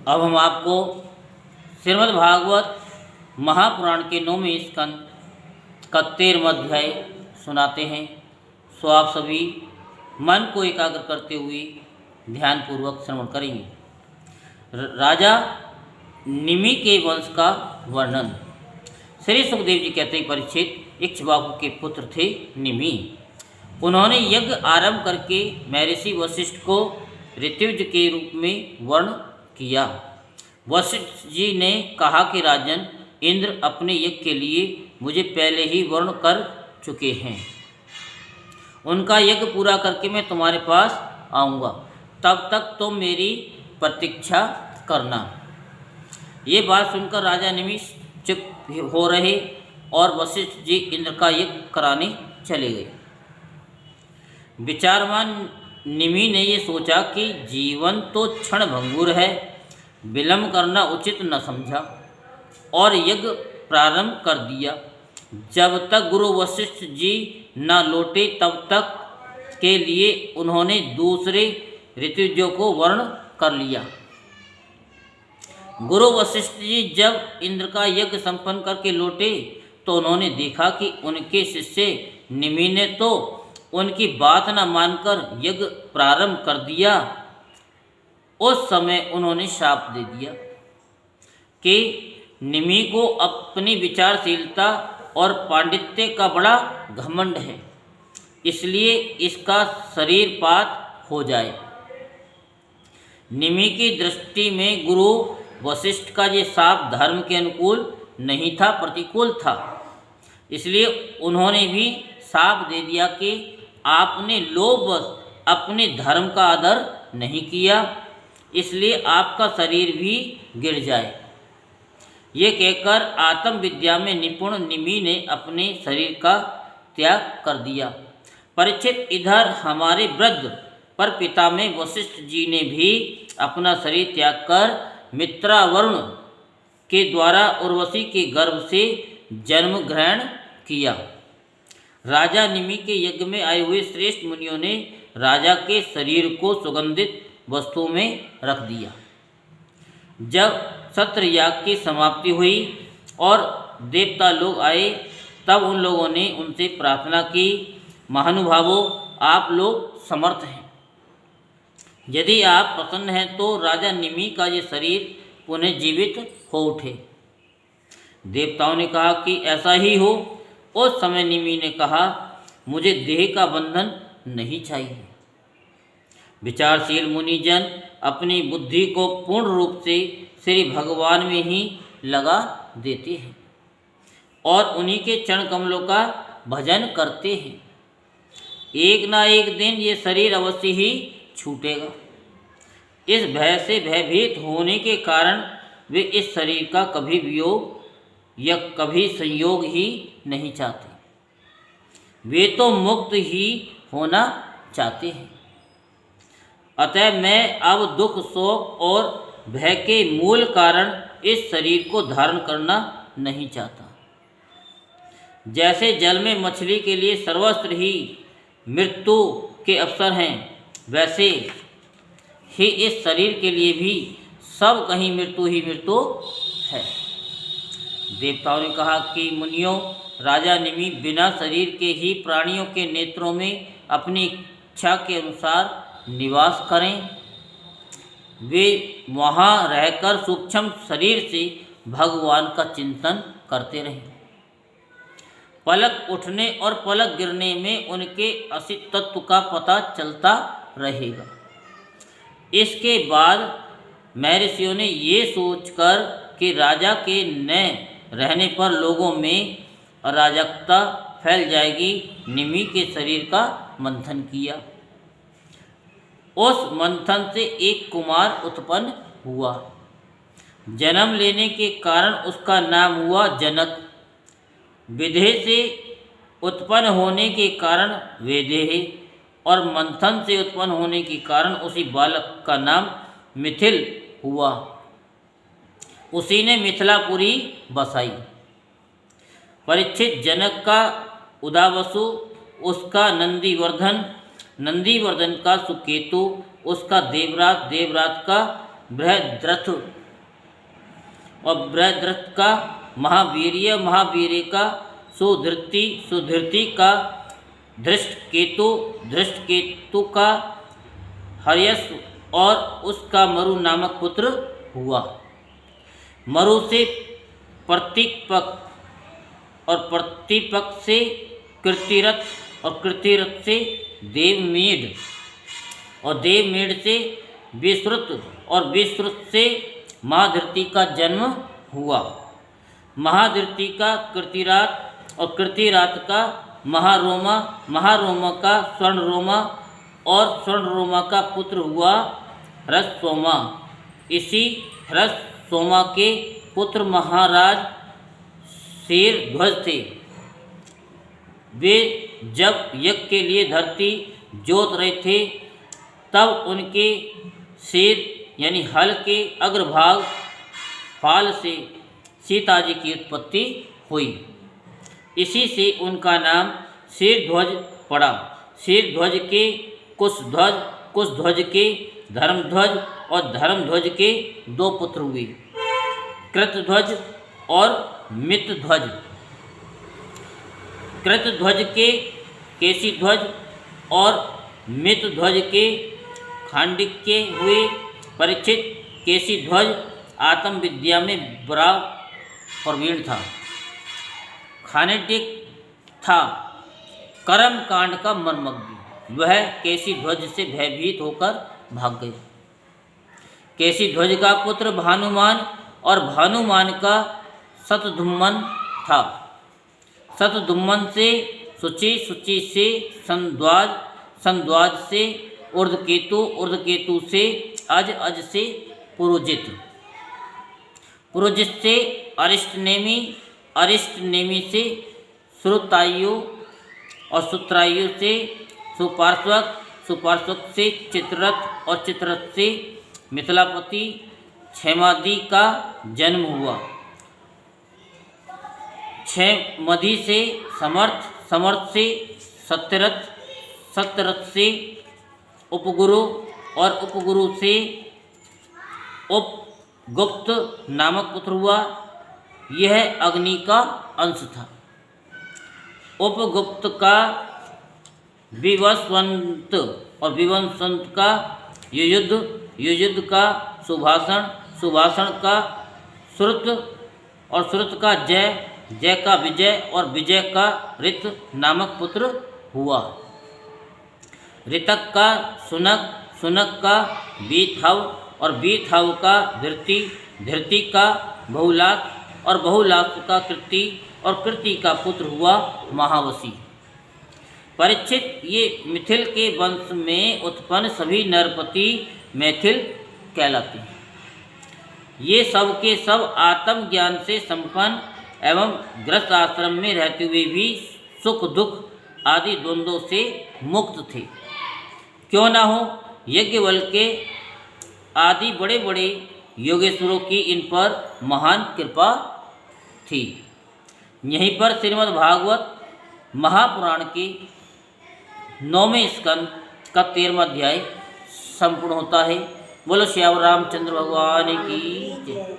अब हम आपको श्रीमद् भागवत महापुराण के 9वें स्कंद का 13वां अध्याय सुनाते हैं। सो आप सभी मन को एकाग्र करते हुए ध्यानपूर्वक श्रवण करेंगे। राजा निमि के वंश का वर्णन। श्री सुखदेव जी कहते हैं, परीक्षित इक्ष्वाकु के पुत्र थे निमि। उन्होंने यज्ञ आरंभ करके महर्षि वशिष्ठ को ऋत्विज के रूप में वर्ण किया। वशिष्ठ जी ने कहा कि राजन, इंद्र अपने यज्ञ के लिए मुझे पहले ही वर्ण कर चुके हैं। उनका यज्ञ पूरा करके मैं तुम्हारे पास आऊँगा, तब तक तुम मेरी प्रतीक्षा करना। ये बात सुनकर राजा निमि चुप हो रहे और वशिष्ठ जी इंद्र का यज्ञ कराने चले गए। विचारवान निमि ने ये सोचा कि जीवन तो क्षण भंगुर है, विलंब करना उचित न समझा और यज्ञ प्रारंभ कर दिया। जब तक गुरु वशिष्ठ जी न लौटे तब तक के लिए उन्होंने दूसरे ऋत्विजों को वर्ण कर लिया। गुरु वशिष्ठ जी जब इंद्र का यज्ञ संपन्न करके लौटे तो उन्होंने देखा कि उनके शिष्य निमि ने तो उनकी बात न मानकर यज्ञ प्रारंभ कर दिया। उस समय उन्होंने शाप दे दिया कि निमि को अपनी विचारशीलता और पांडित्य का बड़ा घमंड है, इसलिए इसका शरीर पात हो जाए। निमि की दृष्टि में गुरु वशिष्ठ का ये शाप धर्म के अनुकूल नहीं था, प्रतिकूल था। इसलिए उन्होंने भी शाप दे दिया कि आपने लोभवश अपने धर्म का आदर नहीं किया, इसलिए आपका शरीर भी गिर जाए। ये कहकर आत्मविद्या में निपुण निमि ने अपने शरीर का त्याग कर दिया। परीक्षित, इधर हमारे वृद्ध पर पिता में वशिष्ठ जी ने भी अपना शरीर त्याग कर मित्रावरुण के द्वारा उर्वशी के गर्भ से जन्म ग्रहण किया। राजा निमि के यज्ञ में आए हुए श्रेष्ठ मुनियों ने राजा के शरीर को सुगंधित वस्तुओं में रख दिया। जब सत्रयाग की समाप्ति हुई और देवता लोग आए तब उन लोगों ने उनसे प्रार्थना की, महानुभावों, आप लोग समर्थ हैं, यदि आप प्रसन्न हैं तो राजा निमि का ये शरीर पुनः जीवित हो उठे। देवताओं ने कहा कि ऐसा ही हो। उस समय निमि ने कहा, मुझे देह का बंधन नहीं चाहिए। विचारशील मुनिजन अपनी बुद्धि को पूर्ण रूप से श्री भगवान में ही लगा देते हैं और उन्हीं के चरण कमलों का भजन करते हैं। एक ना एक दिन ये शरीर अवश्य ही छूटेगा। इस भय से भयभीत होने के कारण वे इस शरीर का कभी वियोग या कभी संयोग ही नहीं चाहते। वे तो मुक्त ही होना चाहते हैं। अतः मैं अब दुख, शोक और भय के मूल कारण इस शरीर को धारण करना नहीं चाहता। जैसे जल में मछली के लिए सर्वत्र ही मृत्यु के अवसर हैं, वैसे ही इस शरीर के लिए भी सब कहीं मृत्यु ही मृत्यु है। देवताओं ने कहा कि मुनियों, राजा निमि बिना शरीर के ही प्राणियों के नेत्रों में अपनी इच्छा के अनुसार निवास करें। वे वहाँ रहकर सूक्ष्म शरीर से भगवान का चिंतन करते रहें। पलक उठने और पलक गिरने में उनके असित तत्व का पता चलता रहेगा। इसके बाद महर्षियों ने ये सोचकर कि राजा के न रहने पर लोगों में अराजकता फैल जाएगी, निमि के शरीर का मंथन किया। उस मंथन से एक कुमार उत्पन्न हुआ। जन्म लेने के कारण उसका नाम हुआ जनक। विदेह से उत्पन्न होने के कारण वैदेह और मंथन से उत्पन्न होने के कारण उसी बालक का नाम मिथिल हुआ। उसी ने मिथिलापुरी बसाई। परीक्षित, जनक का उदावसु, उसका नंदीवर्धन, नंदीवर्धन का सुकेतु, उसका देवरात, देवरात का बृहद्रथ और बृहद्रथ का महावीर्य, महावीर्य का सुधृति, सुधृति का धृष्टकेतु, धृष्टकेतु का हर्यस और उसका मरु नामक पुत्र हुआ। मरु से प्रतिपक और प्रतिपक से कृतिरथ और कृतिरथ से देवमेढ़ और देवमेढ़ से विश्रुत और विश्रुत से महाधृति का जन्म हुआ। महाधृति का कृतिरात और कृतिरात का महारोमा, महारोमा का स्वर्णरोमा और स्वर्णरोमा का पुत्र हुआ ह्रस्वसोमा। इसी ह्रस्वसोमा के पुत्र महाराज शेरध्वज थे। वे जब यज्ञ के लिए धरती जोत रहे थे तब उनके शेर यानी हल के अग्रभाग फाल से सीता जी की उत्पत्ति हुई। इसी से उनका नाम शेरध्वज पड़ा। शेरध्वज के कुशध्वज, कुशध्वज के धर्मध्वज और धर्मध्वज के दो पुत्र हुए, कृतध्वज और मितध्वज। कृतध्वज के केशीध्वज और मितध्वज के खांडिक्य हुए। परीक्षित केशीध्वज आत्म विद्या में बड़ा प्रवीण था। खांडिक था कर्म कांड का मर्मज्ञ। वह केशीध्वज से भयभीत होकर भाग गए। केशीध्वज का पुत्र भानुमान और भानुमान का शतधुम्न था। शतधुम्न से शुचि, शुचि से संध्वाज, संध्वाज से ऊर्ध्वकेतु, ऊर्ध्वकेतु से अज, अज से पुरोजित, पुरोजित से अरिष्टनेमि, अरिष्टनेमि से श्रुतायु और श्रुतायु से सुपार्श्वक, सुपार्श्वक से चित्ररथ और चित्ररथ से मिथिलापति क्षेमादि का जन्म हुआ। क्षेमधि से समर्थ, समर्थ से सत्यरथ, सत्यरथ से उपगुरु और उपगुरु से उपगुप्त नामक पुत्र हुआ। यह अग्नि का अंश था। उपगुप्त का विवस्वंत और विवस्वंत का युयुध, युयुध का सुभाषण, सुभाषण का श्रुत और श्रुत का जय, जय का विजय और विजय का ऋत नामक पुत्र हुआ। ऋतक का सुनक, सुनक का बीथव और बीथव का धृति, धृति का बहुलास और बहुलास का कृति और कृति का पुत्र हुआ महावशी। परीक्षित ये मिथिल के वंश में उत्पन्न सभी नरपति मैथिल कहलाते हैं। ये सब के सब आत्मज्ञान से संपन्न एवं गृहस्थ आश्रम में रहते हुए भी सुख दुख आदि द्वंद्वों से मुक्त थे। क्यों ना हो, यज्ञवल के आदि बड़े बड़े योगेश्वरों की इन पर महान कृपा थी। यहीं पर श्रीमद् भागवत महापुराण के 9वें स्कंद का 13वां अध्याय संपूर्ण होता है। बोलो श्याम रामचंद्र भगवान की जय।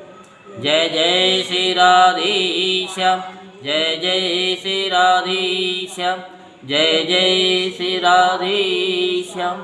जय जय श्री राधेश्याम, जय जय श्री राधेश्याम, जय जय श्री राधेश्याम।